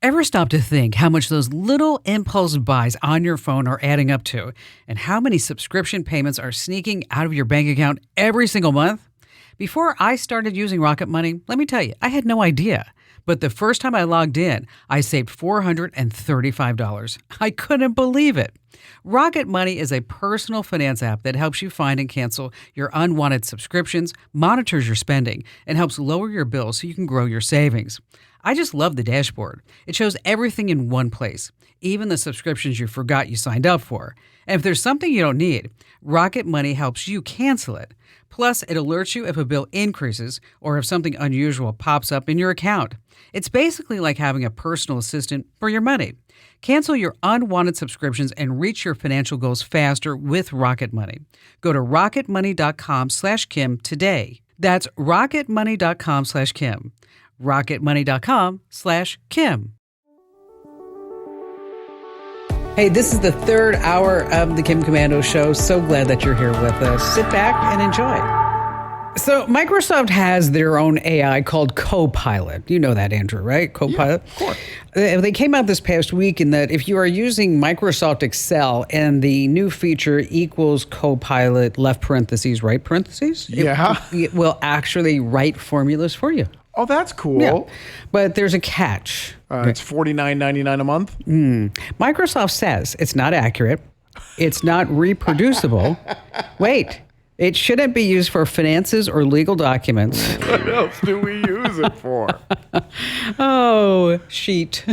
Ever stop to think how much those little impulse buys on your phone are adding up to, and how many subscription payments are sneaking out of your bank account every single month? Before I started using Rocket Money, let me tell you, I had no idea. But the first time I logged in, I saved $435. I couldn't believe it. Rocket Money is a personal finance app that helps you find and cancel your unwanted subscriptions, monitors your spending, and helps lower your bills so you can grow your savings. I just love the dashboard. It shows everything in one place, even the subscriptions you forgot you signed up for. And if there's something you don't need, Rocket Money helps you cancel it. Plus, it alerts you if a bill increases or if something unusual pops up in your account. It's basically like having a personal assistant for your money. Cancel your unwanted subscriptions and reach your financial goals faster with Rocket Money. Go to rocketmoney.com/Kim today. That's rocketmoney.com/Kim. rocketmoney.com/Kim. Hey, this is the third hour of the Kim Komando Show. So glad that you're here with us. Sit back and enjoy. So Microsoft has their own AI called Copilot. You know that, Andrew, right? Copilot? Yeah, of course. They came out this past week in that if you are using Microsoft Excel and the new feature equals Copilot left parentheses, right parentheses, it will actually write formulas for you. Oh, that's cool. Yeah. But there's a catch. It's $49.99 a month. Microsoft says it's not accurate. It's not reproducible. Wait. It shouldn't be used for finances or legal documents. What else do we use it for? Oh, sheet.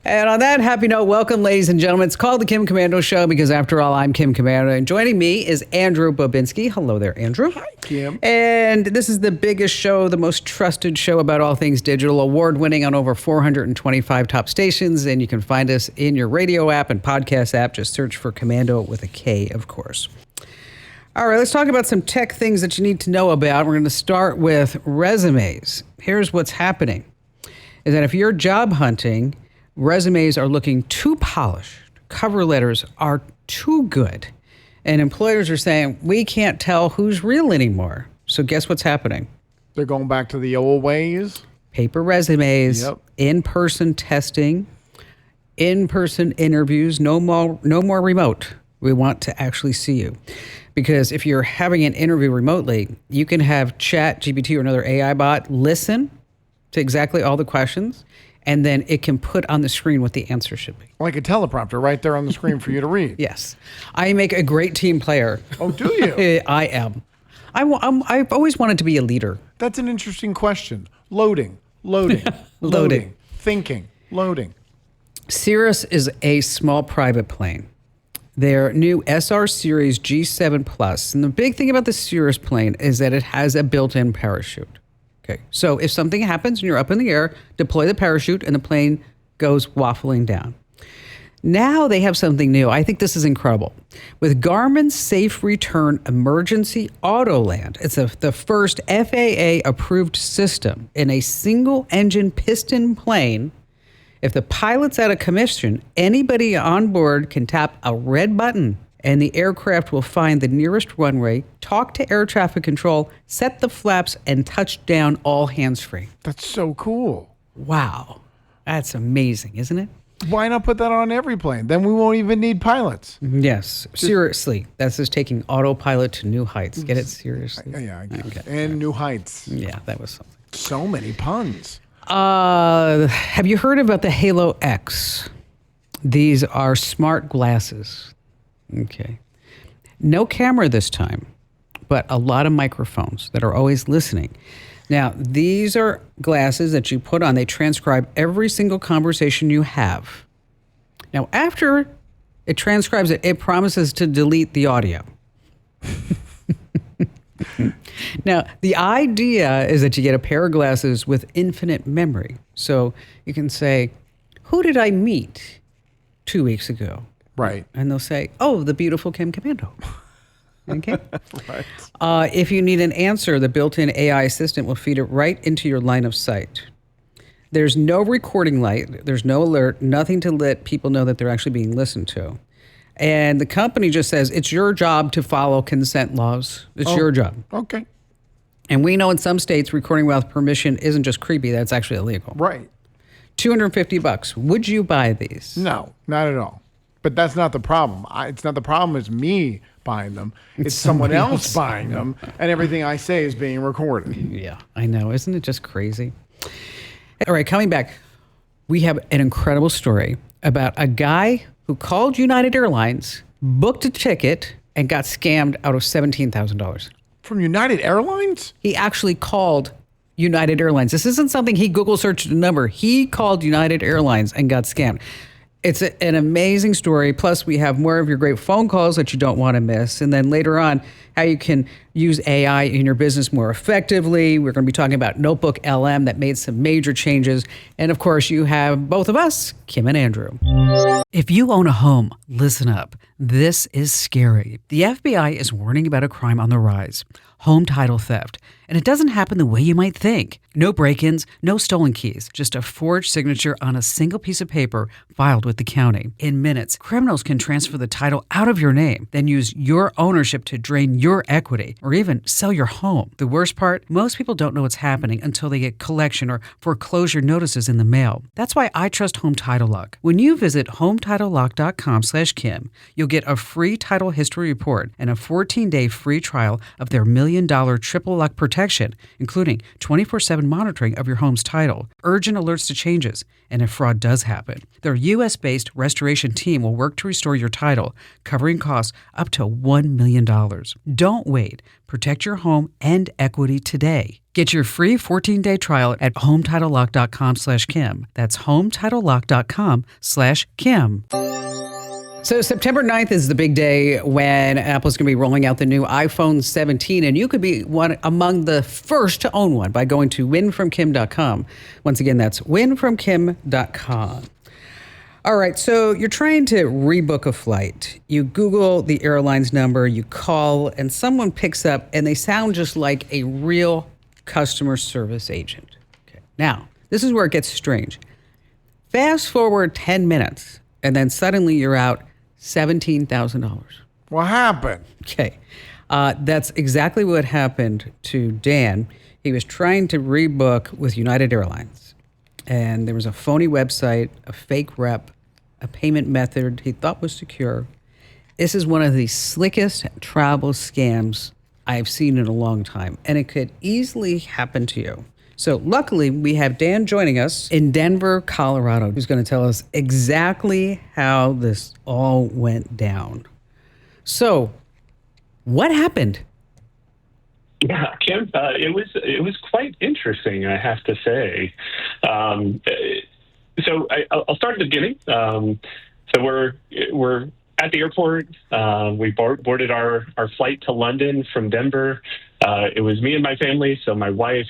And on that happy note, welcome, ladies and gentlemen. It's called the Kim Komando Show because, after all, I'm Kim Komando. And joining me is Andrew Babinski. Hello there, Andrew. Hi, Kim. And this is the biggest show, the most trusted show about all things digital, award-winning on over 425 top stations. And you can find us in your radio app and podcast app. Just search for Komando with a K, of course. All right, let's talk about some tech things that you need to know about. We're going to start with resumes. Here's what's happening, is that if you're job hunting, resumes are looking too polished. Cover letters are too good. And employers are saying, we can't tell who's real anymore. So guess what's happening? They're going back to the old ways. Paper resumes, in-person testing, in-person interviews, no more remote. We want to actually see you. Because if you're having an interview remotely, you can have ChatGPT or another AI bot listen to exactly all the questions, and then it can put on the screen what the answer should be. Like a teleprompter right there on the screen for you to read. Yes. I make a great team player. Oh, do you? I am. I've always wanted to be a leader. That's an interesting question. Loading. Thinking. Loading. Cirrus is a small private plane. Their new SR Series G7 Plus. And the big thing about the Cirrus plane is that it has a built-in parachute. Okay. So if something happens and you're up in the air, deploy the parachute and the plane goes waffling down. Now they have something new. I think this is incredible. With Garmin's Safe Return Emergency Auto Land, it's the first FAA-approved system in a single-engine piston plane. If the pilot's out of commission, anybody on board can tap a red button and the aircraft will find the nearest runway, talk to air traffic control, set the flaps, and touch down all hands-free. That's so cool. Wow. That's amazing, isn't it? Why not put that on every plane? Then we won't even need pilots. Yes. Seriously. That's just taking autopilot to new heights. Get it? Seriously? Yeah, I get it. And new heights. Yeah, that was something. So many puns. Have you heard about the Halo X? These are smart glasses. Okay. No camera this time, but a lot of microphones that are always listening. Now, these are glasses that you put on. They transcribe every single conversation you have. Now, after it transcribes it, it promises to delete the audio. Now, the idea is that you get a pair of glasses with infinite memory. So you can say, who did I meet 2 weeks ago? Right. And they'll say, oh, the beautiful Kim Komando. Okay? Right. If you need an answer, the built-in AI assistant will feed it right into your line of sight. There's no recording light. There's no alert, nothing to let people know that they're actually being listened to. And the company just says, it's your job to follow consent laws. It's your job. Okay. And we know in some states, recording without permission isn't just creepy, that's actually illegal. Right. $250. Would you buy these? No, not at all. But that's not the problem. It's not the problem. It's me buying them. It's someone else buying them, and everything I say is being recorded. Yeah, I know. Isn't it just crazy? All right, coming back, we have an incredible story about a guy who called United Airlines, booked a ticket, and got scammed out of $17,000. From United Airlines? He actually called United Airlines. This isn't something he Google searched a number. He called United Airlines and got scammed. It's an amazing story. Plus, we have more of your great phone calls that you don't want to miss. And then later on, how you can use AI in your business more effectively. We're going to be talking about Notebook LM that made some major changes. And of course, you have both of us, Kim and Andrew. If you own a home, listen up. This is scary. The FBI is warning about a crime on the rise: home title theft. And it doesn't happen the way you might think. No break-ins, no stolen keys, just a forged signature on a single piece of paper filed with the county. In minutes, criminals can transfer the title out of your name, then use your ownership to drain your equity or even sell your home. The worst part, most people don't know what's happening until they get collection or foreclosure notices in the mail. That's why I trust Home Title Lock. When you visit HometitleLock.com/Kim, you'll get a free title history report and a 14-day free trial of their $1 million triple lock protection, including 24/7 monitoring of your home's title, urgent alerts to changes, and if fraud does happen. Their U.S.-based restoration team will work to restore your title, covering costs up to $1 million. Don't wait. Protect your home and equity today. Get your free 14-day trial at HometitleLock.com/Kim. That's HometitleLock.com/Kim. So September 9th is the big day when Apple's going to be rolling out the new iPhone 17, and you could be one among the first to own one by going to winfromkim.com. Once again, that's winfromkim.com. All right, so you're trying to rebook a flight. You Google the airline's number, you call, and someone picks up, and they sound just like a real customer service agent. Okay. Now, this is where it gets strange. Fast forward 10 minutes, and then suddenly you're out $17,000. What happened? Okay. That's exactly what happened to Dan. He was trying to rebook with United Airlines, and there was a phony website, a fake rep, a payment method he thought was secure. This is one of the slickest travel scams I've seen in a long time, and it could easily happen to you. So luckily, we have Dan joining us in Denver, Colorado, who's going to tell us exactly how this all went down. So, what happened? Yeah, Kim, it was quite interesting, I have to say. I'll start at the beginning. So we're at the airport. We boarded our flight to London from Denver. It was me and my family, so my wife,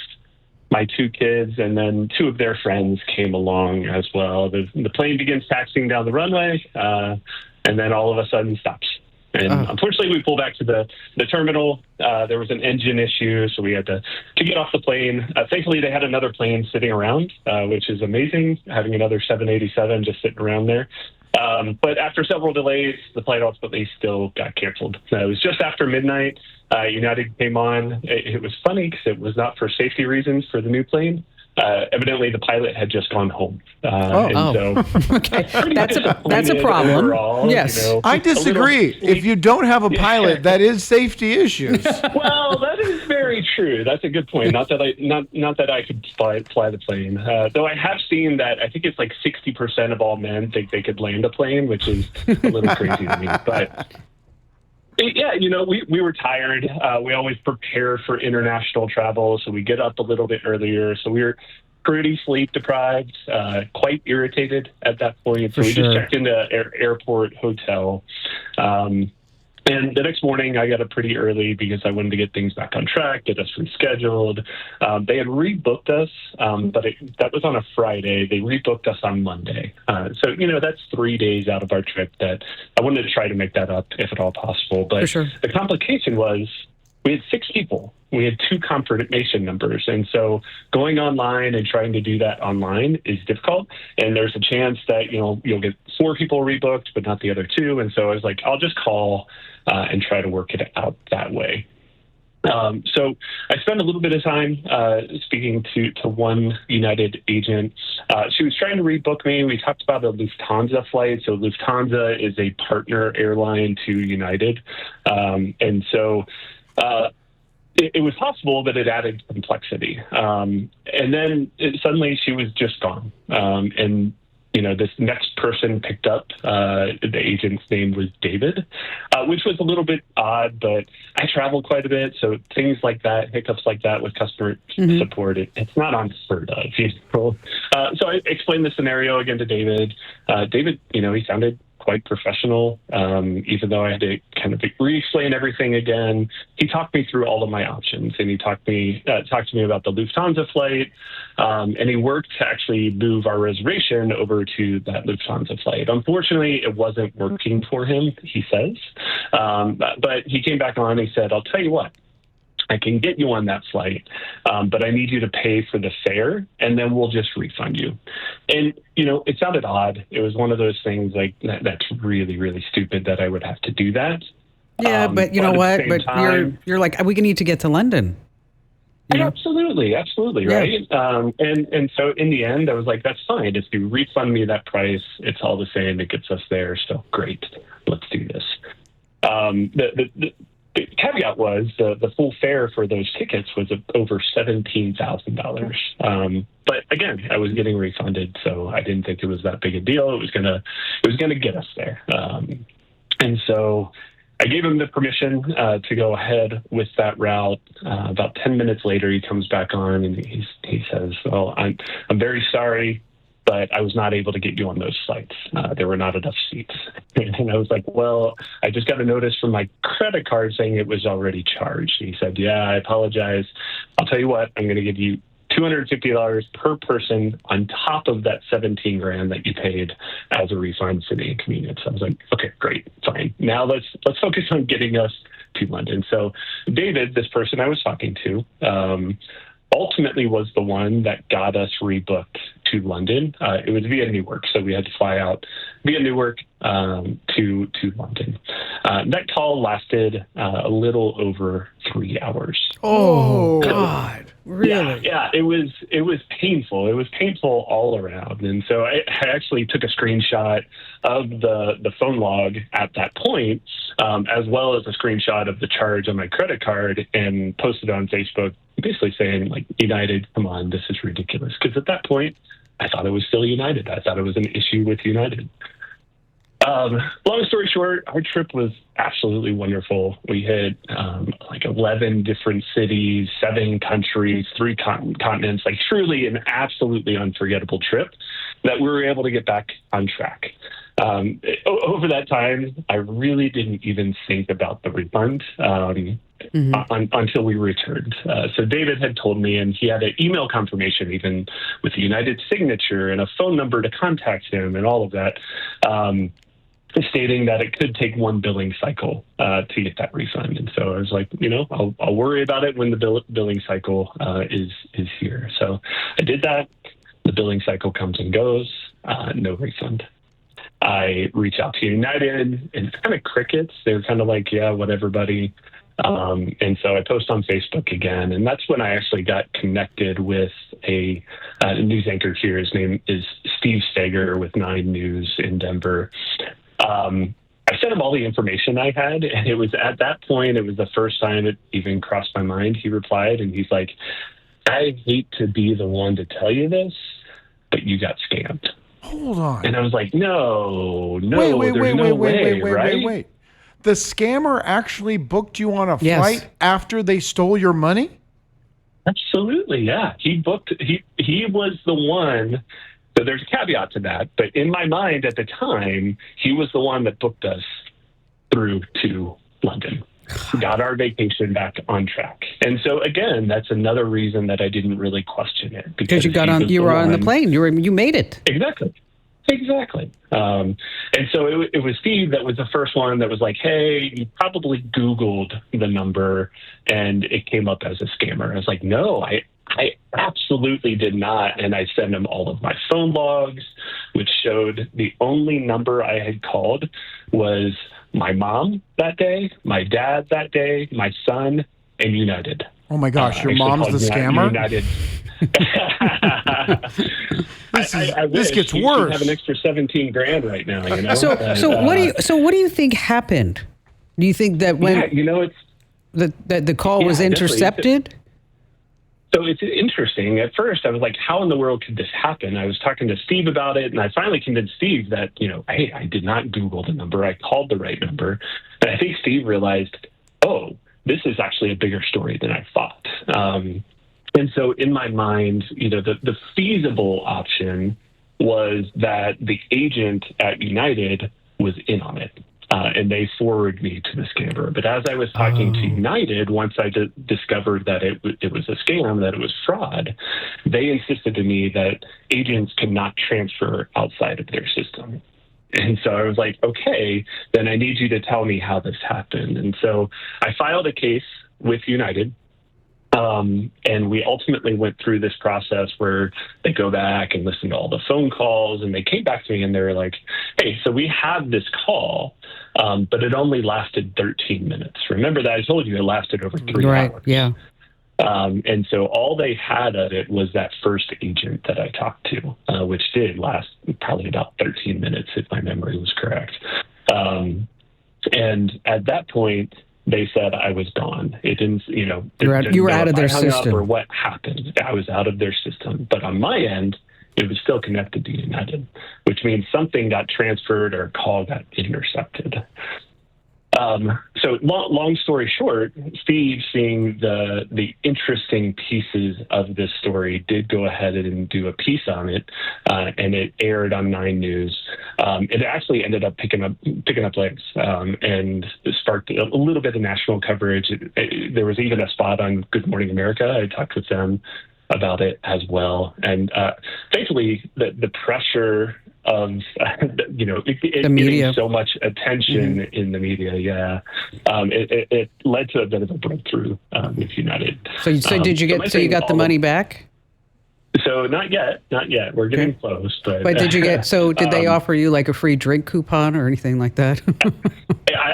my two kids, and then two of their friends came along as well. The plane begins taxiing down the runway, and then all of a sudden stops. And unfortunately, we pulled back to the terminal. There was an engine issue, so we had to get off the plane. Thankfully, they had another plane sitting around, which is amazing, having another 787 just sitting around there. But after several delays, the flight ultimately still got canceled. It was just after midnight. United came on. It was funny because it was not for safety reasons for the new plane. Evidently, the pilot had just gone home. So okay, that's a problem. Overall, yes, I disagree. If you don't have a pilot, that is safety issues. Well, that is very true. That's a good point. Not that I could fly the plane. Though I have seen that I think it's like 60% of all men think they could land a plane, which is a little crazy to me. But yeah, we were tired. We always prepare for international travel, so we get up a little bit earlier. So we were pretty sleep deprived, quite irritated at that point. So we just checked into airport hotel. And the next morning, I got up pretty early because I wanted to get things back on track, get us rescheduled. They had rebooked us, but that was on a Friday. They rebooked us on Monday. So, that's 3 days out of our trip that I wanted to try to make that up if at all possible. But the complication was we had 6 people. We had 2 confirmation numbers. And so going online and trying to do that online is difficult. And there's a chance that, you'll get 4 people rebooked, but not the other 2. And so I was like, I'll just call and try to work it out that way. So I spent a little bit of time speaking to one United agent. She was trying to rebook me. We talked about a Lufthansa flight. So Lufthansa is a partner airline to United. And so it was possible, but it added complexity. And then suddenly she was just gone. And this next person picked up. The agent's name was David, which was a little bit odd, but I travel quite a bit. So things like that, hiccups like that with customer support, it's not unheard of. So I explained the scenario again to David. David, he sounded quite professional, even though I had to kind of re-explain everything again. He talked me through all of my options, and he talked to me about the Lufthansa flight, and he worked to actually move our reservation over to that Lufthansa flight. Unfortunately, it wasn't working for him, he says, but he came back on and he said, I'll tell you what, I can get you on that flight, but I need you to pay for the fare, and then we'll just refund you. And, it sounded odd. It was one of those things like, that's really, really stupid that I would have to do that. Yeah, but you know what? But you're like, we need to get to London. Absolutely, yeah. right? And so in the end, I was like, that's fine. If you refund me that price, it's all the same. It gets us there. So great. Let's do this. The caveat was the full fare for those tickets was over $17,000. But again, I was getting refunded, so I didn't think it was that big a deal. It was gonna get us there. And so I gave him the permission to go ahead with that route. About 10 minutes later, he comes back on and he says, "Well, I'm very sorry, but I was not able to get you on those flights. There were not enough seats." And I was like, well, I just got a notice from my credit card saying it was already charged. And he said, yeah, I apologize. I'll tell you what, I'm going to give you $250 per person on top of that $17,000 that you paid as a refund for the inconvenience. I was like, okay, great, fine. Now let's focus on getting us to London. So David, this person I was talking to, ultimately was the one that got us rebooked to London. It was via Newark, so we had to fly out via Newark to London. That call lasted a little over 3 hours. Oh God! Really? Yeah. It was painful. It was painful all around. And so I actually took a screenshot of the phone log at that point, as well as a screenshot of the charge on my credit card, and posted it on Facebook, basically saying, like, United, come on, this is ridiculous. Because at that point, I thought it was still United. I thought it was an issue with United. Long story short, our trip was absolutely wonderful. We hit 11 different cities, 7 countries, 3 continents, like truly an absolutely unforgettable trip that we were able to get back on track. Over that time, I really didn't even think about the refund until we returned. So David had told me, and he had an email confirmation even with a United signature and a phone number to contact him and all of that, stating that it could take 1 billing cycle to get that refund. And so I was like, I'll worry about it when the billing cycle is here. So I did that. The billing cycle comes and goes, no refund. I reach out to United, and it's kind of crickets. They're kind of like, yeah, whatever, buddy. And so I post on Facebook again, and that's when I actually got connected with a news anchor here. His name is Steve Steger with 9 News in Denver. I sent him all the information I had, and it was at that point, it was the first time it even crossed my mind. He replied, and he's like, I hate to be the one to tell you this, but you got scammed. Hold on. And I was like, no, there's no way, right? Wait. The scammer actually booked you on a flight after they stole your money? Absolutely, yeah. He was the one. So there's a caveat to that, but in my mind at the time, he was the one that booked us through to London, got our vacation back on track. And so again, that's another reason that I didn't really question it, because you were on the plane, you made it. Exactly. And so it was Steve that was the first one that was like, hey, you probably Googled the number and it came up as a scammer. I was like, no, I absolutely did not. And I sent him all of my phone logs, which showed the only number I had called was my mom that day, my dad that day, my son, and United. Oh my gosh, your Actually mom's called the scammer? United. I this wish. gets She'd worse. have an extra 17 grand right now. You know. So what do you think happened? Do you think that when it's the call was definitely. intercepted? So it's interesting. At first, I was like, how in the world could this happen? I was talking to Steve about it, and I finally convinced Steve that, hey, I did not Google the number. I called the right number. And I think Steve realized, oh, this is actually a bigger story than I thought. And so in my mind, the feasible option was that the agent at United was in on it. And they forwarded me to the scammer. But as I was talking to United, once I discovered that it was a scam, that it was fraud, they insisted to me that agents could not transfer outside of their system. And so I was like, okay, then I need you to tell me how this happened. And so I filed a case with United. And we ultimately went through this process where they go back and listen to all the phone calls, and they came back to me and they were like, hey, so we had this call, but it only lasted 13 minutes. Remember that I told you it lasted over 3 Right, hours. yeah. And so all they had of it was that first agent that I talked to, which did last probably about 13 minutes, if my memory was correct. And at that point, they said I was gone. It didn't, you were out of their system. Or what happened. I was out of their system. But on my end, it was still connected to United, which means something got transferred or a call got intercepted. So long story short, Steve, seeing the interesting pieces of this story, did go ahead and do a piece on it, and it aired on 9 News. It actually ended up picking up legs, and sparked a little bit of national coverage. There was even a spot on Good Morning America. I talked with them about it as well, and thankfully the pressure of it media getting so much attention in the media, it led to a bit of a breakthrough with United. So you got the money back? So not yet. We're getting close, but did you get? So did they offer you like a free drink coupon or anything like that?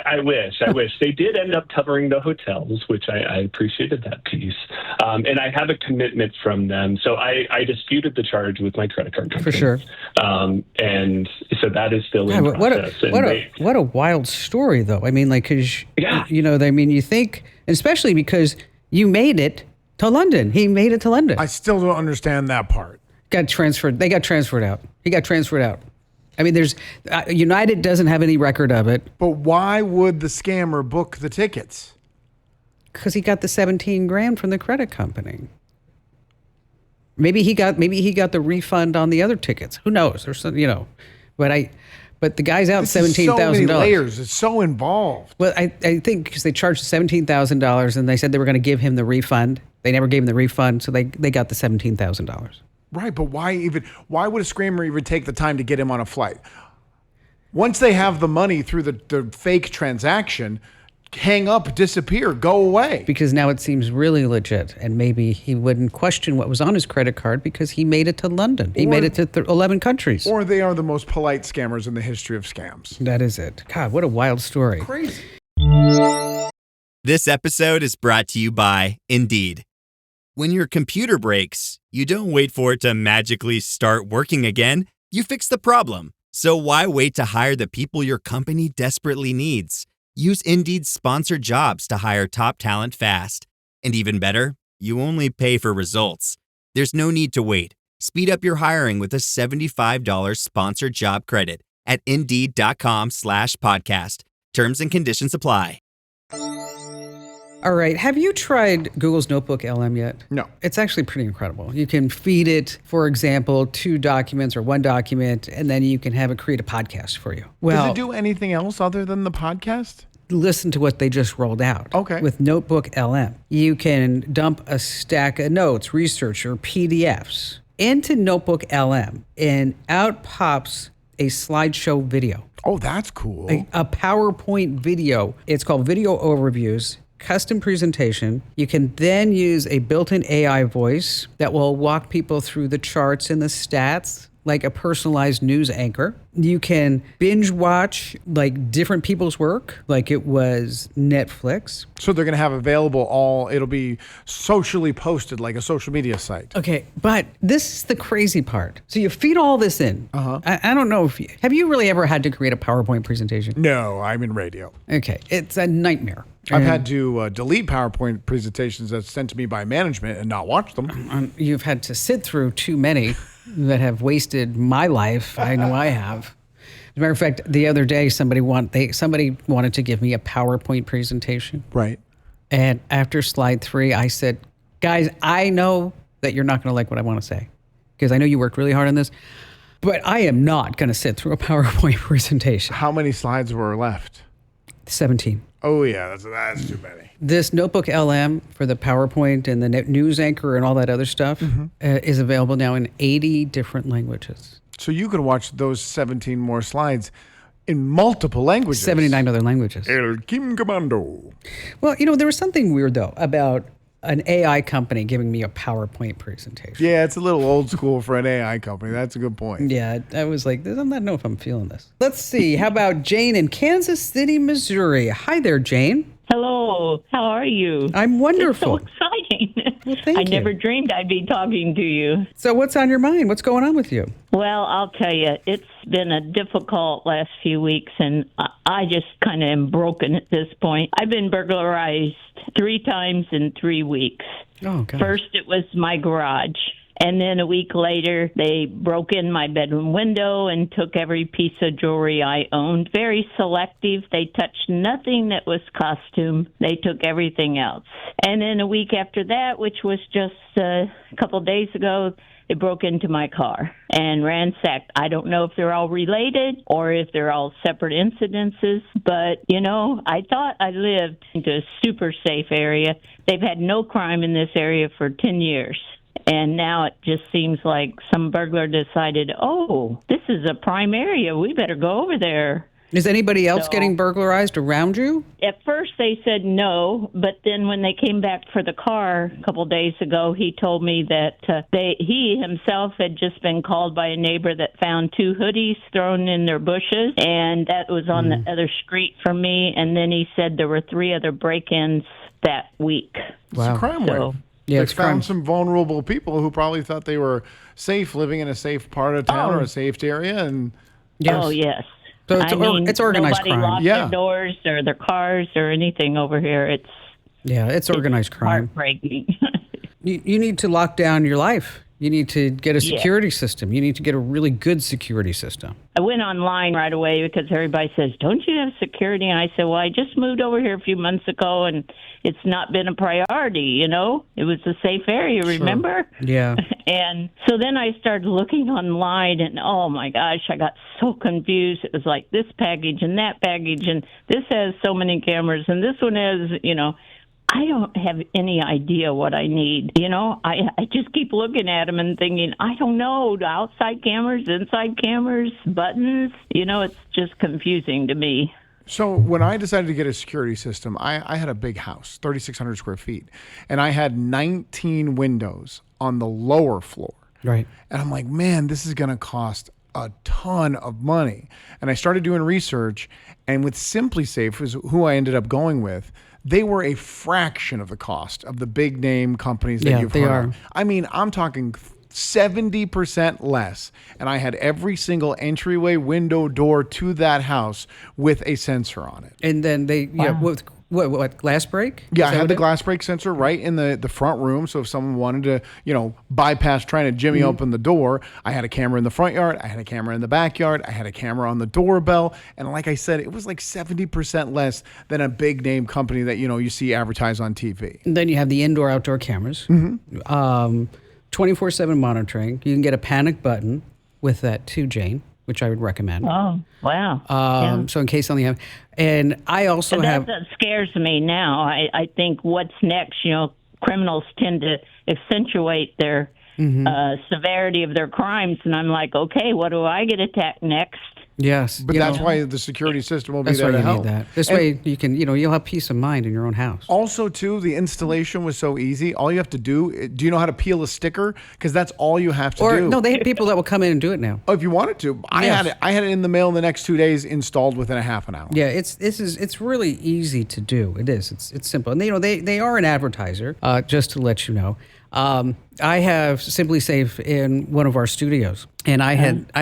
I wish they did end up covering the hotels, which I appreciated that piece. And I have a commitment from them. So I disputed the charge with my credit card company. For sure. And so that is still in process. What a wild story, though. I mean, like, cause you think, especially because you made it to London. He made it to London. I still don't understand that part. Got transferred. They got transferred out. He got transferred out. I mean, there's United doesn't have any record of it. But why would the scammer book the tickets? Because he got the 17 grand from the credit company. Maybe he got the refund on the other tickets. Who knows? There's some, but the guy's out $17,000. So many layers. It's so involved. Well, I think because they charged $17,000 and they said they were going to give him the refund. They never gave him the refund, so they got the $17,000. Right, but why would a scammer even take the time to get him on a flight? Once they have the money through the fake transaction, hang up, disappear, go away. Because now it seems really legit, and maybe he wouldn't question what was on his credit card because he made it to London. He made it to 11 countries. Or they are the most polite scammers in the history of scams. That is it. God, what a wild story. Crazy. This episode is brought to you by Indeed. When your computer breaks, you don't wait for it to magically start working again. You fix the problem. So why wait to hire the people your company desperately needs? Use Indeed's sponsored jobs to hire top talent fast. And even better, you only pay for results. There's no need to wait. Speed up your hiring with a $75 sponsored job credit at Indeed.com/podcast. Terms and conditions apply. All right. Have you tried Google's Notebook LM yet? No. It's actually pretty incredible. You can feed it, for example, 2 documents or 1 document, and then you can have it create a podcast for you. Well, does it do anything else other than the podcast? Listen to what they just rolled out. Okay. With Notebook LM. You can dump a stack of notes, research, or PDFs into Notebook LM, and out pops a slideshow video. Oh, that's cool. A PowerPoint video. It's called Video Overviews. Custom presentation. You can then use a built-in AI voice that will walk people through the charts and the stats like a personalized news anchor. You can binge watch like different people's work, like it was Netflix. So they're going to have it'll be socially posted like a social media site. Okay, but this is the crazy part. So you feed all this in. I don't know have you really ever had to create a PowerPoint presentation? No, I'm in radio. Okay, it's a nightmare. I've had to delete PowerPoint presentations that's sent to me by management and not watch them. You've had to sit through too many that have wasted my life. I know I have. As a matter of fact, the other day, somebody wanted to give me a PowerPoint presentation. Right. And after slide 3, I said, guys, I know that you're not going to like what I want to say because I know you worked really hard on this, but I am not going to sit through a PowerPoint presentation. How many slides were left? 17. Oh, yeah, that's too many. This Notebook LM for the PowerPoint and the news anchor and all that other stuff is available now in 80 different languages. So you could watch those 17 more slides in multiple languages. 79 other languages. El Kim Commando. Well, there was something weird, though, about an AI company giving me a PowerPoint presentation. Yeah, it's a little old school for an AI company. That's a good point. Yeah, I was like, I don't know if I'm feeling this. Let's see. How about Jane in Kansas City, Missouri? Hi there, Jane. Hello, how are you? I'm wonderful. It's so exciting. Well, thank I you. never dreamed I'd be talking to you. So what's on your mind? What's going on with you? Well, I'll tell you, it's been a difficult last few weeks, and I just kind of am broken at this point. I've been burglarized 3 times in 3 weeks. Oh, God. First, it was my garage. And then a week later, they broke in my bedroom window and took every piece of jewelry I owned. Very selective. They touched nothing that was costume. They took everything else. And then a week after that, which was just a couple days ago, they broke into my car and ransacked. I don't know if they're all related or if they're all separate incidences, but, I thought I lived in a super safe area. They've had no crime in this area for 10 years. And now it just seems like some burglar decided, this is a prime area. We better go over there. Is anybody else getting burglarized around you? At first they said no, but then when they came back for the car a couple days ago, he told me that he himself had just been called by a neighbor that found 2 hoodies thrown in their bushes, and that was on the other street from me. And then he said there were 3 other break-ins that week. Wow. It's a crime wave. Yeah, they it's found some vulnerable people who probably thought they were safe living in a safe part of town or a safe area. And yes. Oh, yes. So it's organized nobody crime. Locked their doors or their cars or anything over here. It's organized crime. Heartbreaking. You need to lock down your life. You need to get a security system. You need to get a really good security system. I went online right away because everybody says, don't you have security? And I said, well, I just moved over here a few months ago, and it's not been a priority, It was a safe area, remember? Yeah. And so then I started looking online, and oh, my gosh, I got so confused. It was like this package and that package, and this has so many cameras, and this one has, I don't have any idea what I need. I just keep looking at them and thinking, I don't know, the outside cameras, inside cameras, buttons. It's just confusing to me. So when I decided to get a security system, I had a big house, 3,600 square feet, and I had 19 windows on the lower floor. Right. And I'm like, man, this is going to cost a ton of money. And I started doing research, and with SimpliSafe, is who I ended up going with, they were a fraction of the cost of the big name companies that you've heard of. I mean, I'm talking 70% less. And I had every single entryway, window, door to that house with a sensor on it. And then they, with what glass break? Yeah, I had the glass break sensor right in the front room. So if someone wanted to, bypass trying to jimmy open the door, I had a camera in the front yard. I had a camera in the backyard. I had a camera on the doorbell. And like I said, it was like 70% less than a big name company that, you see advertised on TV. And then you have the indoor outdoor cameras, 24/7 monitoring. You can get a panic button with that too, Jane, which I would recommend. Oh, wow. So in case something happens. And I also have... That scares me now. I think what's next, criminals tend to accentuate their severity of their crimes. And I'm like, okay, what do I get attacked next? Yes. But that's why the security system will be That's there why to you help. need that. This way you can, you'll have peace of mind in your own house. Also, too, the installation was so easy. All you have to do you know how to peel a sticker? Because that's all you have to do. No, they have people that will come in and do it now. Oh, if you wanted to. I Yes. had it in the mail in the next 2 days, installed within a half an hour. Yeah, it's really easy to do. It is. It's simple. And they are an advertiser. Just to let you know, I have Simply Safe in one of our studios, and I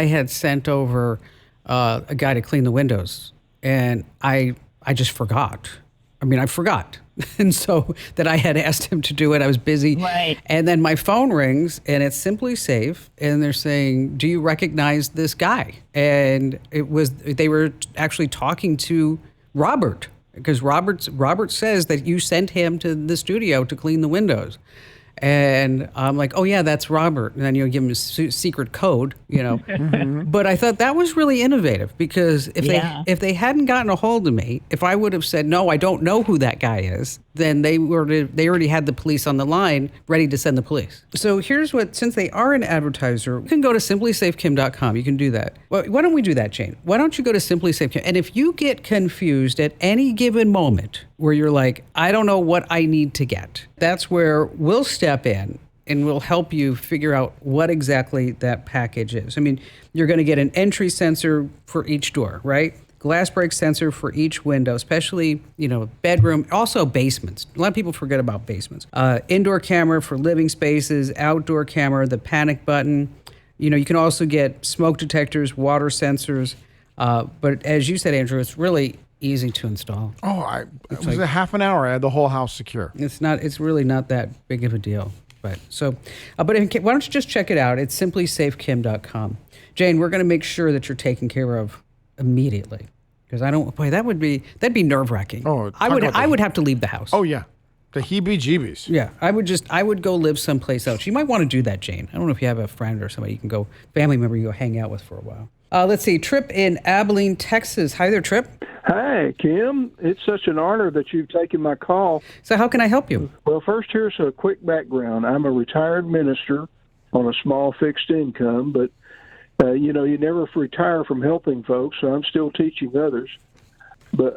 had sent over a guy to clean the windows, and I just forgot. I mean, I forgot. And so that I had asked him to do it. I was busy. Right. And then my phone rings and it's Simply Safe. And they're saying, do you recognize this guy? And they were actually talking to Robert, because Robert says that you sent him to the studio to clean the windows. And I'm like, oh yeah, that's Robert. And then give him a secret code, But I thought that was really innovative, because if they hadn't gotten a hold of me, if I would have said, no, I don't know who that guy is, then they already had the police on the line ready to send the police. So here's since they are an advertiser, you can go to simplysafekim.com. You can do that. Well, why don't we do that, Jane? Why don't you go to Simply Safe Kim? And if you get confused at any given moment where you're like, I don't know what I need to get, that's where we'll step in and we'll help you figure out what exactly that package is. I mean, you're going to get an entry sensor for each door, right? Glass break sensor for each window, especially, bedroom, also basements. A lot of people forget about basements. Indoor camera for living spaces, outdoor camera, the panic button. You can also get smoke detectors, water sensors. But as you said, Andrew, it's really easy to install. Oh, it was a half an hour. I had the whole house secure. It's really not that big of a deal. But why don't you just check it out? It's simplysafekim.com. Jane, we're going to make sure that you're taken care of immediately, because that'd be nerve-wracking. Oh, I would have to leave the house. Oh yeah, the heebie-jeebies. Yeah, I would go live someplace else. You might want to do that, Jane. I don't know if you have a friend or somebody family member you go hang out with for a while. Let's see, Trip in Abilene, Texas. Hi there, Trip. Hi, Kim. It's such an honor that you've taken my call. So how can I help you? Well, first, here's a quick background. I'm a retired minister on a small fixed income, but, you never retire from helping folks, so I'm still teaching others. But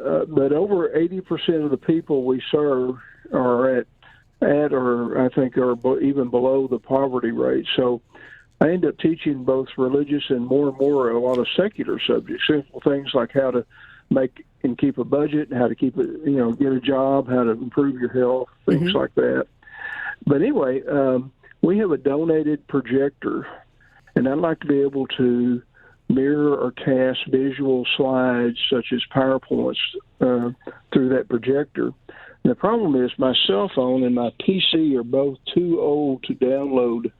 over 80% of the people we serve are at or I think are even below the poverty rate. So I end up teaching both religious and more a lot of secular subjects, simple things like how to make and keep a budget, how to keep it, get a job, how to improve your health, things like that. But anyway, we have a donated projector, and I'd like to be able to mirror or cast visual slides such as PowerPoints through that projector. And the problem is my cell phone and my PC are both too old to download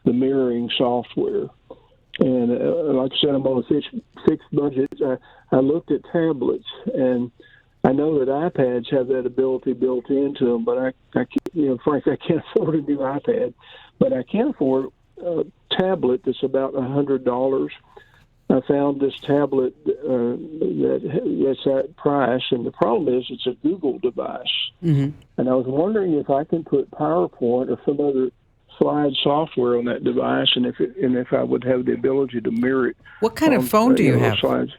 the mirroring software. And like I said, I'm on a fixed budget. I looked at tablets, and I know that iPads have that ability built into them, but frankly, I can't afford a new iPad. But I can afford a tablet that's about $100. I found this tablet that's that price, and the problem is it's a Google device. And I was wondering if I can put PowerPoint or some other slide software on that device, and if I would have the ability to mirror it. What kind of phone do you have? Slides.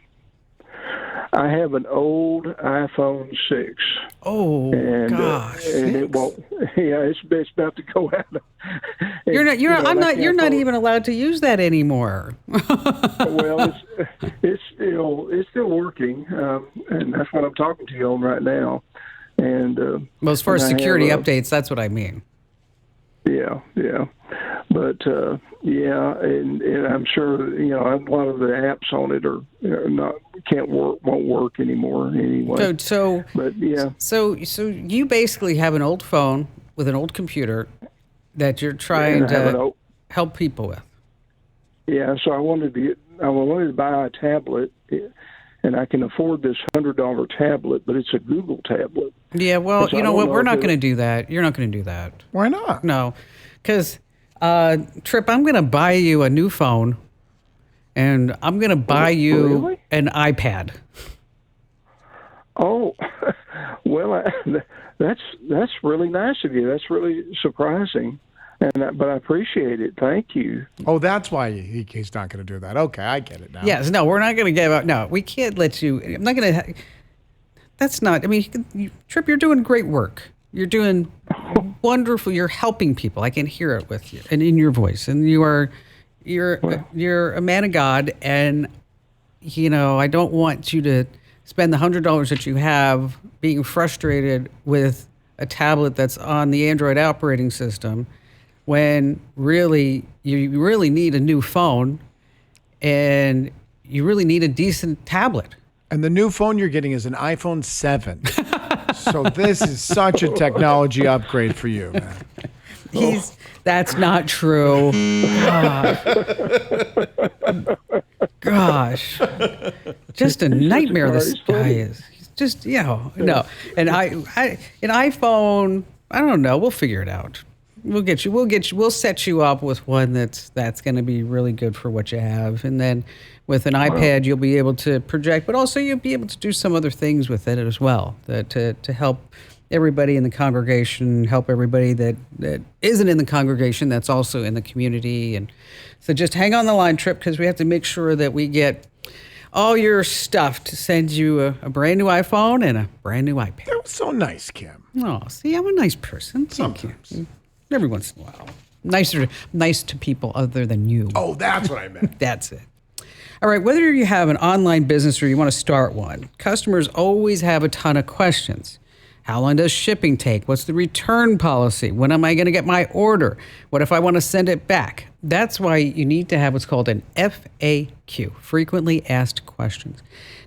I have an old iPhone 6. Oh, gosh! And it won't. Yeah, it's about to go out. You're not even allowed to use that anymore. Well, it's still working, and that's what I'm talking to you on right now. And well, as far as security updates, that's what I mean. Yeah. But and I'm sure a lot of the apps on it won't work anymore anyway. So you basically have an old phone with an old computer that you're trying to help people with. Yeah, so I wanted to buy a tablet, and I can afford this $100 tablet, but it's a Google tablet. Yeah, well, you know what? We're not going to do that. You're not going to do that. Why not? No, because Trip, I'm going to buy you a new phone, and I'm going to buy you an iPad. Oh, well, that's really nice of you. That's really surprising. But I appreciate it. Thank you. Oh, that's why he's not going to do that. Okay, I get it now. Yes, no, we're not going to give out. No, we can't let you. I'm not going to. That's not. I mean, Trip, you're doing great work. You're doing wonderful. You're helping people. I can hear it with you and in your voice. And you're a man of God. And I don't want you to spend the $100 that you have being frustrated with a tablet that's on the Android operating system, when really you really need a new phone and you really need a decent tablet. And the new phone you're getting is an iPhone 7. So this is such a technology upgrade for you, man. That's not true. Gosh. Just a nightmare this guy is. He's just, no. And an iPhone, I don't know, we'll figure it out. We'll set you up with one that's going to be really good for what you have. And then with an iPad, you'll be able to project, but also you'll be able to do some other things with it as well to help everybody in the congregation, help everybody that isn't in the congregation that's also in the community. And so just hang on the line, Trip, because we have to make sure that we get all your stuff to send you a brand new iPhone and a brand new iPad. That was so nice, Kim. Oh, see, I'm a nice person. Thank Sometimes. you. Every once in a while. Nice to people other than you. Oh, that's what I meant. That's it. All right, whether you have an online business or you want to start one, customers always have a ton of questions. How long does shipping take? What's the return policy? When am I going to get my order? What if I want to send it back? That's why you need to have what's called an FAQ, frequently asked questions.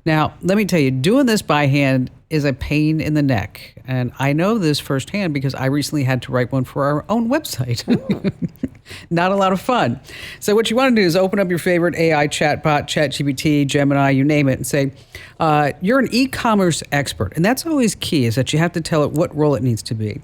Now, let me tell you, doing this by hand is a pain in the neck. And I know this firsthand because I recently had to write one for our own website. Not a lot of fun. So what you want to do is open up your favorite AI chatbot, ChatGPT, Gemini, you name it, and say, you're an e-commerce expert. And that's always key, is that you have to tell it what role it needs to be.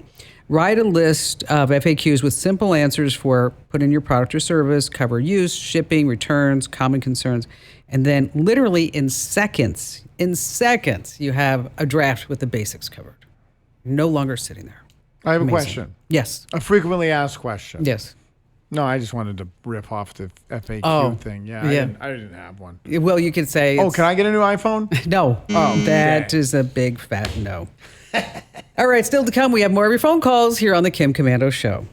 Write a list of FAQs with simple answers for put in your product or service, cover use, shipping, returns, common concerns. And then literally in seconds, you have a draft with the basics covered. No longer sitting there. I have Amazing. a question. Yes. A frequently asked question. Yes. No, I just wanted to rip off the FAQ thing. Yeah. Yeah. I didn't have one. Well, you could say. Oh, can I get a new iPhone? No. Oh, that is a big fat no. All right, still to come, we have more of your phone calls here on the Kim Komando Show.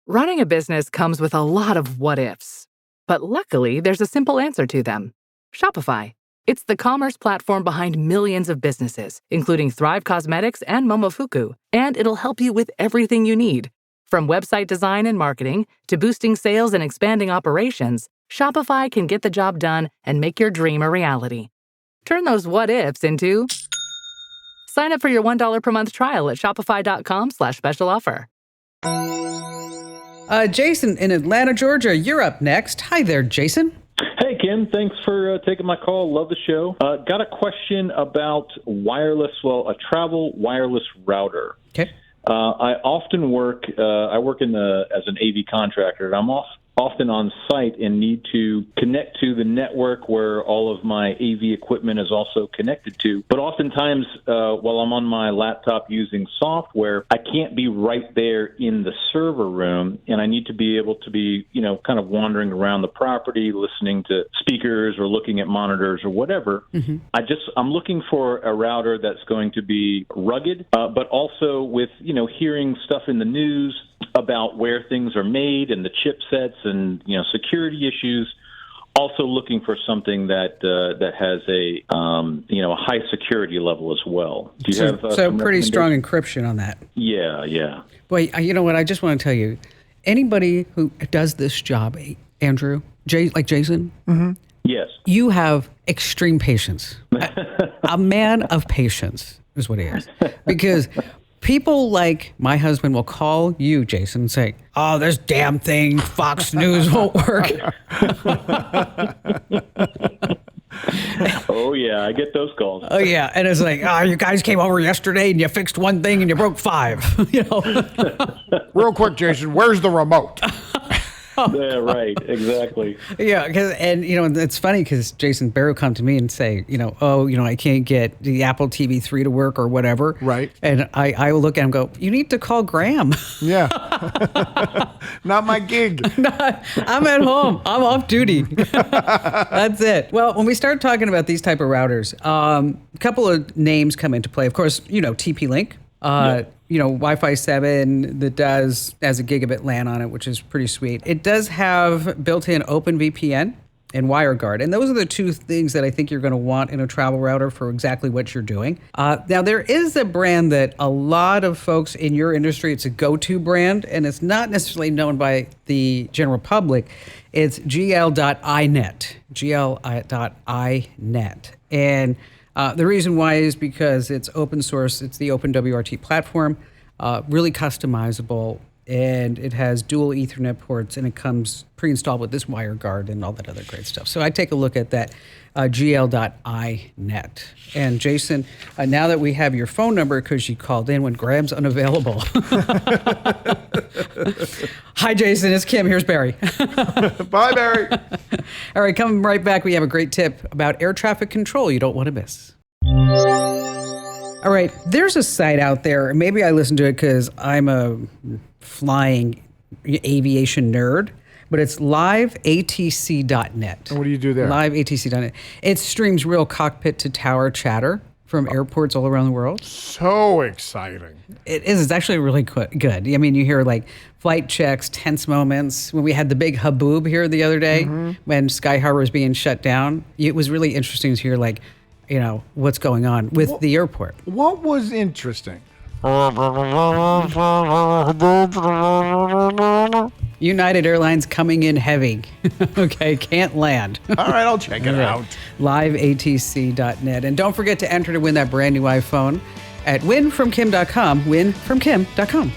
Running a business comes with a lot of what ifs, but luckily there's a simple answer to them. Shopify. It's the commerce platform behind millions of businesses, including Thrive Cosmetics and Momofuku, and it'll help you with everything you need. From website design and marketing to boosting sales and expanding operations, Shopify can get the job done and make your dream a reality. Turn those what ifs into... Sign up for your $1 per month trial at shopify.com/special offer. Jason in Atlanta, Georgia, you're up next. Hi there, Jason. Hey, Kim. Thanks for taking my call. Love the show. Got a question about a travel wireless router. Okay. I often work as an AV contractor, and I'm often on site and need to connect to the network where all of my AV equipment is also connected to. But oftentimes, while I'm on my laptop using software, I can't be right there in the server room, and I need to be able to be, kind of wandering around the property, listening to speakers or looking at monitors or whatever. Mm-hmm. I'm looking for a router that's going to be rugged, but also with, hearing stuff in the news about where things are made and the chipsets and security issues. Also looking for something that has a high security level as well. Do you have so pretty strong encryption on that? Yeah. Boy, you know what? I just want to tell you, anybody who does this job, Andrew, like Jason, mm-hmm. Yes, you have extreme patience. A man of patience is what he is, because. People like my husband will call you, Jason, and say, oh, this damn thing, Fox News won't work. Oh, yeah, I get those calls. Oh, yeah. And it's like, you guys came over yesterday and you fixed one thing and you broke 5. Real quick, Jason, where's the remote? Yeah, right. Exactly. Yeah, and it's funny because Jason Barrow come to me and say, I can't get the Apple TV 3 to work or whatever. Right. And I will look at him and go, you need to call Graham. Yeah. Not my gig. I'm at home. I'm off duty. That's it. Well, when we start talking about these type of routers, a couple of names come into play. Of course, TP-Link. Wi-Fi 7 that has a gigabit LAN on it, which is pretty sweet. It does have built-in OpenVPN and WireGuard, and those are the two things that I think you're going to want in a travel router for exactly what you're doing. Now, there is a brand that a lot of folks in your industry, it's a go-to brand, and it's not necessarily known by the general public. It's gl.inet, gl.inet. And the reason why is because it's open source. It's the OpenWRT platform, really customizable, and it has dual Ethernet ports, and it comes pre-installed with this WireGuard and all that other great stuff. So I take a look at that gl.inet. And Jason, now that we have your phone number because you called in when Graham's unavailable. Hi, Jason. It's Kim. Here's Barry. Bye, Barry. All right, coming right back, we have a great tip about air traffic control you don't want to miss. All right, there's a site out there. Maybe I listen to it because I'm a flying aviation nerd, but it's liveatc.net. And what do you do there? Liveatc.net. It streams real cockpit to tower chatter from airports all around the world. So exciting. It is. It's actually really good. I mean, you hear like flight checks, tense moments. When we had the big haboob here the other day, when Sky Harbor was being shut down, it was really interesting to hear what's going on with the airport. What was interesting? United Airlines coming in heavy. Okay, can't land. All right, I'll check it out. Liveatc.net. And don't forget to enter to win that brand new iPhone at winfromkim.com, winfromkim.com.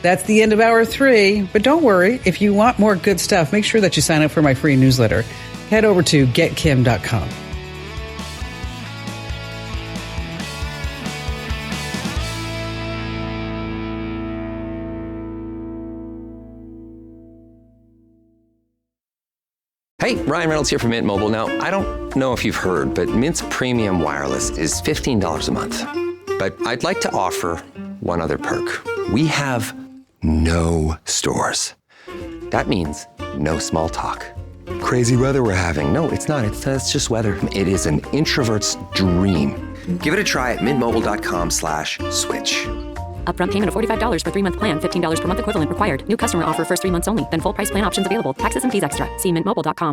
That's the end of hour 3. But don't worry, if you want more good stuff, make sure that you sign up for my free newsletter. Head over to getkim.com. Hey, Ryan Reynolds here from Mint Mobile. Now, I don't know if you've heard, but Mint's premium wireless is $15 a month. But I'd like to offer one other perk. We have no stores. That means no small talk. Crazy weather we're having. No, it's not. It's just weather. It is an introvert's dream. Give it a try at mintmobile.com/switch. Upfront payment of $45 for 3-month plan, $15 per month equivalent required. New customer offer first 3 months only. Then full price plan options available. Taxes and fees extra. See mintmobile.com.